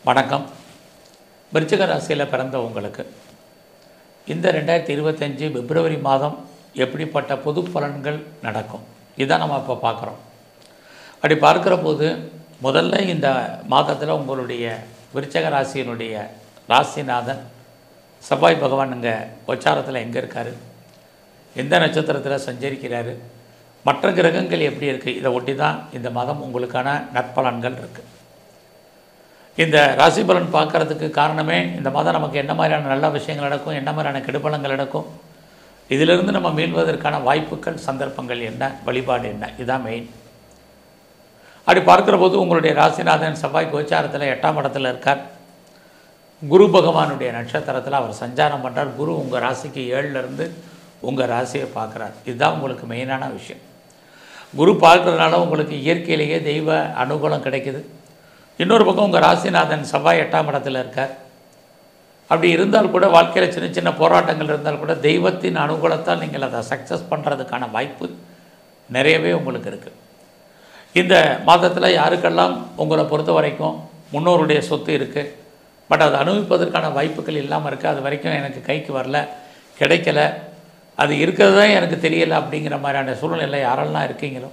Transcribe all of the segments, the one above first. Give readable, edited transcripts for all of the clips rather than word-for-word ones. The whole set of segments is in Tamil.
வணக்கம். விருச்சிக ராசியில் பிறந்த உங்களுக்கு இந்த 2025 பிப்ரவரி மாதம் எப்படிப்பட்ட பொது பலன்கள் நடக்கும் இதான் நம்ம இப்போ பார்க்குறோம். அப்படி பார்க்குற போது முதல்ல இந்த மாதத்தில் உங்களுடைய விருச்சிக ராசியினுடைய ராசிநாதன் செவ்வாய் பகவான் இங்கே உச்சாரத்தில் எங்கே இருக்கார், எந்த நட்சத்திரத்தில் சஞ்சரிக்கிறாரு, மற்ற கிரகங்கள் எப்படி இருக்குது, இதை ஒட்டி தான் இந்த மாதம் உங்களுக்கான நற்பலன்கள் இருக்குது. இந்த ராசி பலன் பார்க்குறதுக்கு காரணமே இந்த மாதம் நமக்கு என்ன மாதிரியான நல்ல விஷயங்கள் நடக்கும், என்ன மாதிரியான கெடுபலங்கள் நடக்கும், இதிலிருந்து நம்ம மீள்வதற்கான வாய்ப்புகள் சந்தர்ப்பங்கள் என்ன, வழிபாடு என்ன, இதுதான் மெயின். அப்படி பார்க்குற போது உங்களுடைய ராசிநாதன் செவ்வாய் கோச்சாரத்தில் 8ஆம் இடத்துல இருக்கார். குரு பகவானுடைய நட்சத்திரத்தில் அவர் சஞ்சாரம் பண்ணுறார். குரு உங்கள் ராசிக்கு 7லேருந்து உங்கள் ராசியை பார்க்குறார். இதுதான் உங்களுக்கு மெயினான விஷயம். குரு பார்க்குறதுனால உங்களுக்கு இயற்கையிலேயே தெய்வ அனுகூலம் கிடைக்குது. இன்னொரு பக்கம் உங்கள் ராசிநாதன் செவ்வாய் 8ஆம் இடத்துல இருக்கார். அப்படி இருந்தால் கூட வாழ்க்கையில் சின்ன சின்ன போராட்டங்கள் இருந்தால் கூட தெய்வத்தின் அனுகூலத்தால் நீங்கள் அதை சக்ஸஸ் பண்ணுறதுக்கான வாய்ப்பு நிறையவே உங்களுக்கு இருக்குது. இந்த மாதத்தில் யாருக்கெல்லாம் உங்களை பொறுத்த வரைக்கும் முன்னோருடைய சொத்து இருக்குது, பட் அதை அனுபவிப்பதற்கான வாய்ப்புகள் இல்லாமல் இருக்குது, அது வரைக்கும் எனக்கு கைக்கு வரல, கிடைக்கல, அது இருக்கிறது தான் எனக்கு தெரியலை அப்படிங்கிற மாதிரியான சூழ்நிலை யாரெல்லாம் இருக்கீங்களோ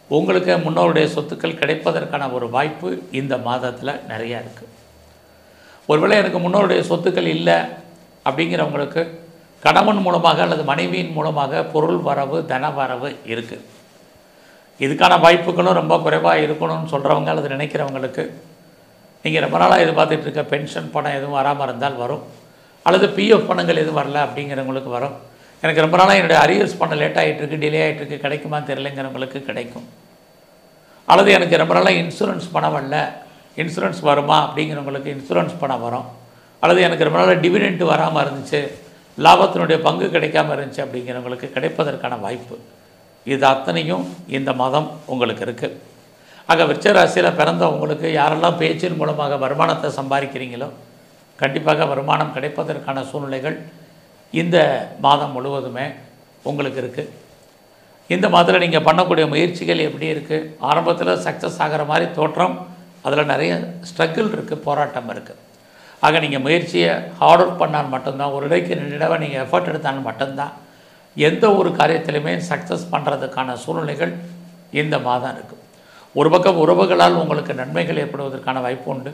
உங்களுக்கு முன்னோருடைய சொத்துக்கள் கிடைப்பதற்கான ஒரு வாய்ப்பு இந்த மாதத்தில் நிறையா இருக்குது. ஒருவேளை எனக்கு முன்னோருடைய சொத்துக்கள் இல்லை அப்படிங்கிறவங்களுக்கு கணவன் மூலமாக அல்லது மனைவியின் மூலமாக பொருள் வரவு, தன வரவு இருக்குது. இதுக்கான வாய்ப்புகளும் ரொம்ப குறைவாக இருக்கணும்னு சொல்கிறவங்க அல்லது நினைக்கிறவங்களுக்கு நீங்கள் ரொம்ப நாளாக எதிர்பார்த்துட்டு இருக்க பென்ஷன் பணம் எதுவும் வராமல் இருந்தால் வரும், அல்லது பிஎஃப் பணங்கள் எதுவும் வரல அப்படிங்கிறவங்களுக்கு வரும். எனக்கு ரொம்ப நாளாக என்னுடைய அரியர்ஸ் பணம் லேட் ஆகிட்டுருக்கு, டிலே ஆகிட்டுருக்கு, கிடைக்குமான்னு தெரியலைங்கிறவங்களுக்கு கிடைக்கும். அல்லது எனக்கு ரொம்ப நாளாக இன்சூரன்ஸ் பணம் வரல, இன்சூரன்ஸ் வருமா அப்படிங்கிறவங்களுக்கு இன்சூரன்ஸ் பணம் வரும். அல்லது எனக்கு ரொம்ப நாளாக டிவிடெண்ட் வராமல் இருந்துச்சு, லாபத்தினுடைய பங்கு கிடைக்காமல் இருந்துச்சு அப்படிங்கிறவங்களுக்கு கிடைப்பதற்கான வாய்ப்பு இது அத்தனையும் இந்த மாதம் உங்களுக்கு இருக்குது. ஆக விருச்சிக ராசியில் பிறந்த உங்களுக்கு யாரெல்லாம் பேச்சின் மூலமாக வருமானத்தை சம்பாதிக்கிறீங்களோ கண்டிப்பாக வருமானம் கிடைப்பதற்கான சூழ்நிலைகள் இந்த மாதம் முழுவதுமே உங்களுக்கு இருக்குது. இந்த மாதத்தில் நீங்கள் பண்ணக்கூடிய முயற்சிகள் எப்படி இருக்குது, ஆரம்பத்தில் சக்ஸஸ் ஆகிற மாதிரி தோற்றம், அதில் நிறைய ஸ்ட்ரகிள் இருக்குது, போராட்டம் இருக்குது. ஆக நீங்கள் முயற்சியை ஹார்ட் ஒர்க் பண்ணால் மட்டும்தான், ஒரு இடைக்கு 2 தடவை நீங்கள் எஃபர்ட் எடுத்தால் மட்டும்தான் எந்த ஒரு காரியத்திலுமே சக்ஸஸ் பண்ணுறதுக்கான சூழ்நிலைகள் இந்த மாதம் இருக்குது. ஒரு பக்கம் உறவுகளால் உங்களுக்கு நன்மைகள் ஏற்படுவதற்கான வாய்ப்பு உண்டு.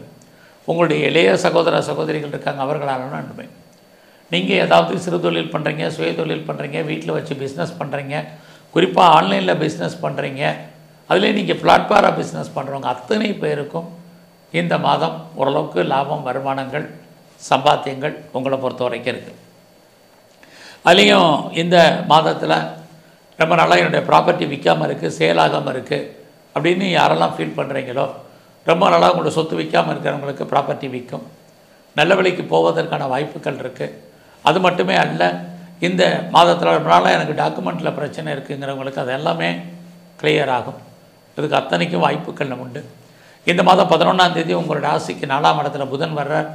உங்களுடைய இளைய சகோதர சகோதரிகள் இருக்காங்க, அவர்களாலும் நன்மை. நீங்கள் ஏதாவது சிறு தொழில் பண்ணுறீங்க, சுய தொழில் பண்ணுறீங்க, வீட்டில் வச்சு பிஸ்னஸ் பண்ணுறீங்க, குறிப்பாக ஆன்லைனில் பிஸ்னஸ் பண்ணுறீங்க, அதிலே நீங்கள் பிளாட்ஃபாராக பிஸ்னஸ் பண்ணுறவங்க அத்தனை பேருக்கும் இந்த மாதம் ஓரளவுக்கு லாபம், வருமானங்கள், சம்பாத்தியங்கள் உங்களை பொறுத்த வரைக்கும் இருக்குது. அதுலேயும் இந்த மாதத்தில் ரொம்ப நாளாக என்னுடைய ப்ராப்பர்ட்டி விற்காமல் இருக்குது, சேல் ஆகாமல் இருக்குது அப்படின்னு யாரெல்லாம் ஃபீல் பண்ணுறீங்களோ, ரொம்ப நாளாக உங்களோட சொத்து விற்காமல் இருக்கிறவங்களுக்கு ப்ராப்பர்ட்டி விற்கும், நல்ல விலைக்கு போவதற்கான வாய்ப்புகள் இருக்குது. அது மட்டுமே அல்ல, இந்த மாதத்தில் ரொம்ப நாளாக எனக்கு டாக்குமெண்ட்டில் பிரச்சனை இருக்குங்கிறவங்களுக்கு அது எல்லாமே கிளியர் ஆகும். இதுக்கு அத்தனைக்கும் வாய்ப்புகள் உண்டு. இந்த மாதம் 11ஆம் தேதி உங்களோட ராசிக்கு 4ஆம் இடத்துல புதன் வர்றார்,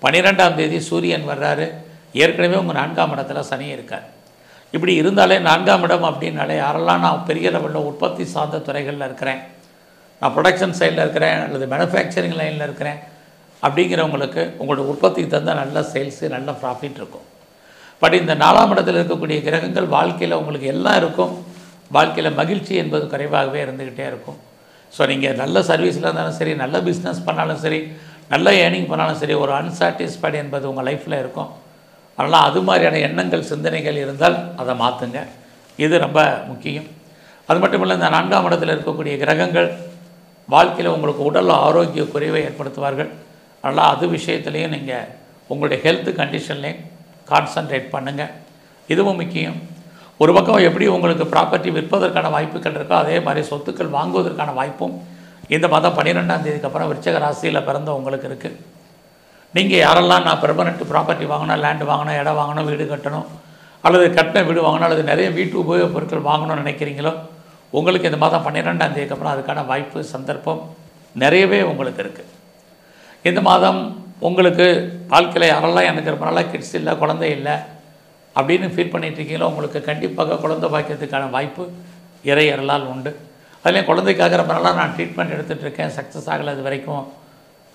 12ஆம் தேதி சூரியன் வர்றாரு, ஏற்கனவே உங்கள் 4ஆம் இடத்துல சனி இருக்கார். இப்படி இருந்தாலே 4ஆம் இடம் அப்படின்னாலே யாரெல்லாம் நான் பெரிய லெவலில் உற்பத்தி சார்ந்த துறைகளில் இருக்கிறேன், நான் ப்ரொடக்ஷன் சைடில் இருக்கிறேன் அல்லது மேனுஃபேக்சரிங் லைனில் இருக்கிறேன் அப்படிங்கிறவங்களுக்கு உங்களோட உற்பத்திக்கு தந்தால் நல்ல சேல்ஸு, நல்ல ப்ராஃபிட் இருக்கும். பட் இந்த 4ஆம் இடத்தில் இருக்கக்கூடிய கிரகங்கள் வாழ்க்கையில் உங்களுக்கு எல்லாம் இருக்கும், வாழ்க்கையில் மகிழ்ச்சி என்பது குறைவாகவே இருந்துக்கிட்டே இருக்கும். ஸோ நீங்கள் நல்ல சர்வீஸில் இருந்தாலும் சரி, நல்ல பிஸ்னஸ் பண்ணாலும் சரி, நல்ல ஏர்னிங் பண்ணாலும் சரி, ஒரு அன்சாட்டிஸ்ஃபைடு என்பது உங்கள் லைஃப்பில் இருக்கும். அதனால் அது மாதிரியான எண்ணங்கள், சிந்தனைகள் இருந்தால் அதை மாற்றுங்க, இது ரொம்ப முக்கியம். அது மட்டும் இல்லை, இந்த 4ஆம் இடத்தில் இருக்கக்கூடிய கிரகங்கள் வாழ்க்கையில் உங்களுக்கு உடல் ஆரோக்கிய குறைவை ஏற்படுத்துவார்கள். அதனால் அது விஷயத்துலேயும் நீங்கள் உங்களுடைய ஹெல்த் கண்டிஷன்லேயும் கான்சன்ட்ரேட் பண்ணுங்கள், இதுவும் முக்கியம். ஒரு பக்கம் எப்படி உங்களுக்கு ப்ராப்பர்ட்டி விற்பதற்கான வாய்ப்புகள் இருக்கோ அதே மாதிரி சொத்துக்கள் வாங்குவதற்கான வாய்ப்பும் இந்த மாதம் 12ஆம் தேதிக்கு அப்புறம் விருச்சிக ராசியில் பிறந்த உங்களுக்கு இருக்குது. நீங்கள் யாரெல்லாம் நான் பெர்மனெண்ட் ப்ராப்பர்ட்டி வாங்கணும், லேண்டு வாங்கணும், இடம் வாங்கணும், வீடு கட்டணும், அல்லது கட்டின வீடு வாங்கணும், அல்லது நிறைய வீட்டு உபயோகப் பொருட்கள் வாங்கணும்னு நினைக்கிறீங்களோ உங்களுக்கு இந்த மாதம் 12ஆம் தேதிக்கு அப்புறம் அதுக்கான வாய்ப்பு, சந்தர்ப்பம் நிறையவே உங்களுக்கு இருக்குது. இந்த மாதம் உங்களுக்கு வாழ்க்கையில் யாரெல்லாம் எனக்கு ரொம்ப நாளாக கிட்ஸ் இல்லை, குழந்தை இல்லை அப்படின்னு ஃபீல் பண்ணிகிட்ருக்கீங்களோ உங்களுக்கு கண்டிப்பாக குழந்தை பாக்கியத்துக்கான வாய்ப்பு இறையறலால் உண்டு. அதுலேயும் குழந்தைக்காக ரொம்ப நாளாக நான் ட்ரீட்மெண்ட் எடுத்துகிட்ருக்கேன், சக்ஸஸ் ஆகலை இது வரைக்கும்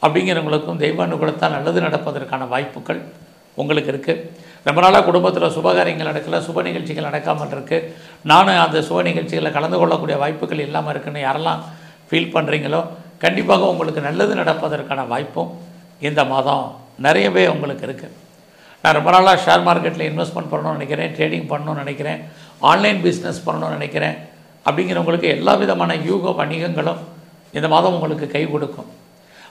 அப்படிங்கிறவங்களுக்கும் தெய்வ அனுகூலத்தால் நல்லது நடப்பதற்கான வாய்ப்புகள் உங்களுக்கு இருக்குது. ரொம்ப நாளாக குடும்பத்தில் சுபகாரியங்கள் நடக்கலை, சுப நிகழ்ச்சிகள் நடக்காமல் இருக்குது, நானும் அந்த சுப நிகழ்ச்சிகளில் கலந்து கொள்ளக்கூடிய வாய்ப்புகள் இல்லாமல் இருக்குன்னு யாரெல்லாம் ஃபீல் பண்ணுறீங்களோ கண்டிப்பாக உங்களுக்கு நல்லது நடப்பதற்கான வாய்ப்பும் இந்த மாதம் நிறையவே உங்களுக்கு இருக்குது. நான் ரொம்ப நாளாக ஷேர் மார்க்கெட்டில் இன்வெஸ்ட்மெண்ட் பண்ணணும்னு நினைக்கிறேன், ட்ரேடிங் பண்ணணும்னு நினைக்கிறேன், ஆன்லைன் பிஸ்னஸ் பண்ணணும்னு நினைக்கிறேன் அப்படிங்கிறவங்களுக்கு எல்லா விதமான யூக வணிகங்களும் இந்த மாதம் உங்களுக்கு கை கொடுக்கும்.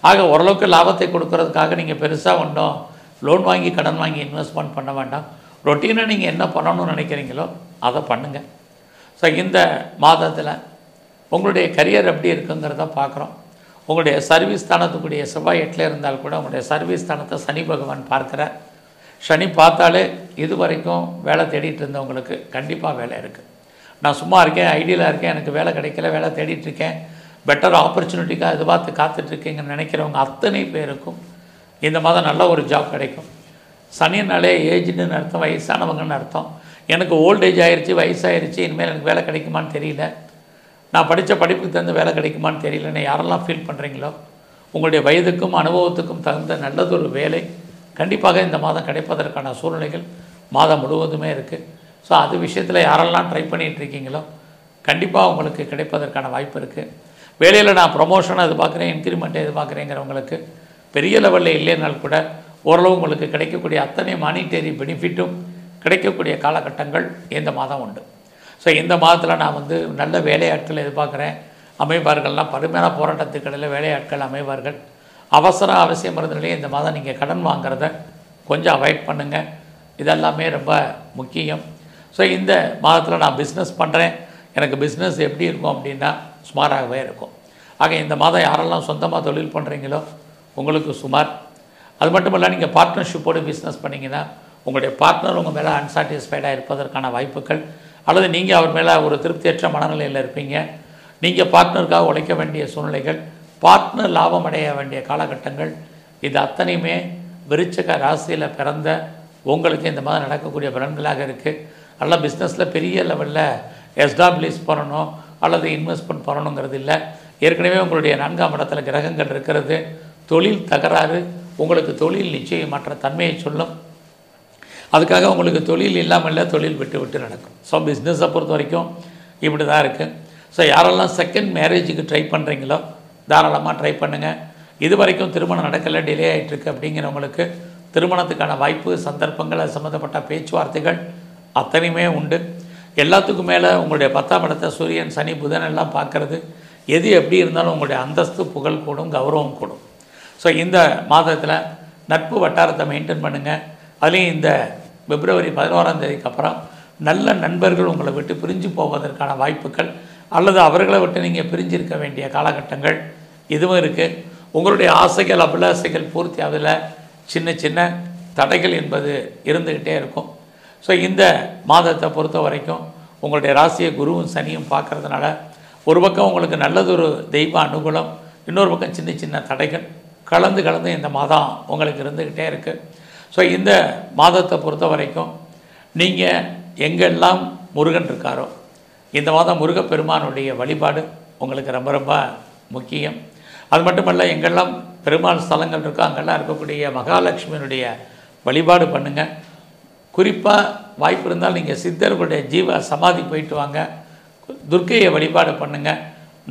ஆக ஓரளவுக்கு லாபத்தை கொடுக்கறதுக்காக நீங்கள் பெருசாக ஒன்றும் லோன் வாங்கி கடன் வாங்கி இன்வெஸ்ட்மெண்ட் பண்ண வேண்டாம். ரொட்டீனாக நீங்கள் என்ன பண்ணணும்னு நினைக்கிறீங்களோ அதை பண்ணுங்கள். ஸோ இந்த மாதத்தில் உங்களுடைய கரியர் எப்படி இருக்குங்கிறத பார்க்குறோம். உங்களுடைய சர்வீஸ் ஸ்தானத்துக்குரிய செவ்வாய் 8ல் இருந்தால் கூட உங்களுடைய சர்வீஸ் ஸ்தானத்தை சனி பகவான் பார்க்குறார். சனி பார்த்தாலே இது வரைக்கும் வேலை தேடிட்டு இருந்தவங்களுக்கு கண்டிப்பாக வேலை இருக்குது. நான் சும்மா இருக்கேன், ஐடியலாக இருக்கேன், எனக்கு வேலை கிடைக்கல, வேலை தேடிட்டுருக்கேன், பெட்டர் ஆப்பர்ச்சுனிட்டிக்காக இது பார்த்து காத்துட்ருக்கீங்கன்னு நினைக்கிறவங்க அத்தனை பேருக்கும் இந்த மாதம் நல்ல ஒரு ஜாப் கிடைக்கும். சனினாலே ஏஜ்டுன்னு அர்த்தம், வயசானவங்கன்னு அர்த்தம். எனக்கு ஓல்டேஜ் ஆயிடுச்சு, வயசாகிடுச்சு, இனிமேல் எனக்கு வேலை கிடைக்குமான்னு தெரியல, நான் படித்த படிப்புக்கு தகுந்த வேலை கிடைக்குமான்னு தெரியலன்னு யாரெல்லாம் ஃபீல் பண்ணுறீங்களோ உங்களுடைய வயதுக்கும் அனுபவத்துக்கும் தகுந்த நல்லதொரு வேலை கண்டிப்பாக இந்த மாதம் கிடைப்பதற்கான சூழ்நிலைகள் மாதம் முழுவதுமே இருக்குது. ஸோ அது விஷயத்தில் யாரெல்லாம் ட்ரை பண்ணிகிட்ருக்கீங்களோ கண்டிப்பாக உங்களுக்கு கிடைப்பதற்கான வாய்ப்பு இருக்குது. வேலையில் நான் ப்ரொமோஷனை எதிர்பார்க்குறேன், இன்க்ரிமெண்ட்டை எதிர்பார்க்குறேங்கிறவங்களுக்கு பெரிய லெவலில் இல்லைனாலும் கூட ஓரளவு உங்களுக்கு கிடைக்கக்கூடிய அத்தனை மானிட்டரி பெனிஃபிட்டும் கிடைக்கக்கூடிய காலகட்டங்கள் இந்த மாதம் உண்டு. ஸோ இந்த மாதத்தில் நான் நல்ல வேலையாட்கள் எதிர்பார்க்குறேன், அமைவார்கள்லாம் பருமையான போராட்டத்துக்கு இடையில் வேலையாட்கள் அமைவார்கள். அவசரம் அவசியம் இருந்ததுலேயே இந்த மாதம் நீங்கள் கடன் வாங்குறத கொஞ்சம் அவாய்ட் பண்ணுங்கள், இதெல்லாமே ரொம்ப முக்கியம். ஸோ இந்த மாதத்தில் நான் பிஸ்னஸ் பண்ணுறேன், எனக்கு பிஸ்னஸ் எப்படி இருக்கும் அப்படின்னா சுமாராகவே இருக்கும். ஆக இந்த மாதம் யாரெல்லாம் சொந்தமாக தொழில் பண்ணுறீங்களோ உங்களுக்கு சுமார். அது மட்டும் இல்லை, நீங்கள் பார்ட்னர்ஷிப்போடு பிஸ்னஸ் பண்ணிங்கன்னா உங்களுடைய பார்ட்னர் உங்கள் மேலே அன்சாட்டிஸ்ஃபைடாக இருப்பதற்கான வாய்ப்புகள், அல்லது நீங்கள் அவர் மேலே ஒரு திருப்தியற்ற மனநிலையில் இருப்பீங்க, நீங்கள் பார்ட்னருக்காக உழைக்க வேண்டிய சூழ்நிலைகள், பார்ட்னர் லாபம் அடைய வேண்டிய காலகட்டங்கள், இது அத்தனையுமே விருச்சிக ராசியில் பிறந்த உங்களுக்கு இந்த மாதிரி நடக்கக்கூடிய பலன்களாக இருக்குது. நல்ல பிஸ்னஸில் பெரிய லெவலில் எஸ்டாப்ளிஷ் பண்ணணும் அல்லது இன்வெஸ்ட்மெண்ட் பண்ணணுங்கிறது இல்லை. ஏற்கனவே உங்களுடைய 4ஆம் இடத்துல கிரகங்கள் இருக்கிறது. தொழில் தகராறு உங்களுக்கு தொழில் நிச்சயமற்ற தன்மையை சொல்லும். அதுக்காக உங்களுக்கு தொழில் இல்லாமல் இல்லை, தொழில் விட்டு விட்டு நடக்கும். ஸோ பிஸ்னஸை பொறுத்த வரைக்கும் இப்படி தான் இருக்குது. ஸோ யாரெல்லாம் செகண்ட் மேரேஜுக்கு ட்ரை பண்ணுறீங்களோ தாராளமாக ட்ரை பண்ணுங்கள். இது வரைக்கும் திருமணம் நடக்கலை, டிலே ஆகிட்டுருக்கு அப்படிங்கிறவங்களுக்கு திருமணத்துக்கான வாய்ப்பு, சந்தர்ப்பங்கள், அது சம்மந்தப்பட்ட பேச்சுவார்த்தைகள் அத்தனையுமே உண்டு. எல்லாத்துக்கும் மேலே உங்களுடைய 10ஆம் இடத்தை சூரியன், சனி, புதன் எல்லாம் பார்க்குறது, எது எப்படி இருந்தாலும் உங்களுடைய அந்தஸ்து, புகழ் கூடும், கௌரவம் கூடும். ஸோ இந்த மாதத்தில் நட்பு வட்டாரத்தை மெயின்டைன் பண்ணுங்கள். அதுலேயும் இந்த பிப்ரவரி 11ஆம் தேதிக்கு அப்புறம் நல்ல நண்பர்கள் உங்களை விட்டு பிரிஞ்சு போவதற்கான வாய்ப்புகள், அல்லது அவர்களை விட்டு நீங்கள் பிரிஞ்சிருக்க வேண்டிய காலகட்டங்கள் இதுவும் இருக்குது. உங்களுடைய ஆசைகள், அபிலாசைகள் பூர்த்தி ஆகல, சின்ன சின்ன தடைகள் என்பது இருந்துக்கிட்டே இருக்கும். ஸோ இந்த மாதத்தை பொறுத்த வரைக்கும் உங்களுடைய ராசியை குருவும் சனியும் பார்க்குறதுனால ஒரு பக்கம் உங்களுக்கு நல்லதொரு தெய்வ அனுகூலம், இன்னொரு பக்கம் சின்ன சின்ன தடைகள் கலந்து இந்த மாதம் உங்களுக்கு இருந்துக்கிட்டே இருக்குது. ஸோ இந்த மாதத்தை பொறுத்த வரைக்கும் நீங்கள் எங்கெல்லாம் முருகன் இருக்காரோ இந்த மாதம் முருகப்பெருமானுடைய வழிபாடு உங்களுக்கு ரொம்ப ரொம்ப முக்கியம். அது மட்டுமல்ல, எங்கெல்லாம் பெருமாள் ஸ்தலங்கள் இருக்கோ அங்கெல்லாம் இருக்கக்கூடிய மகாலட்சுமியினுடைய வழிபாடு பண்ணுங்கள். குறிப்பாக வாய்ப்பு இருந்தால் நீங்கள் சித்தர்களுடைய ஜீவ சமாதி போயிட்டு வாங்க, துர்க்கையை வழிபாடு பண்ணுங்கள்.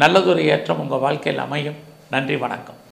நல்லதொரு ஏற்றம் உங்கள் வாழ்க்கையில் அமையும். நன்றி, வணக்கம்.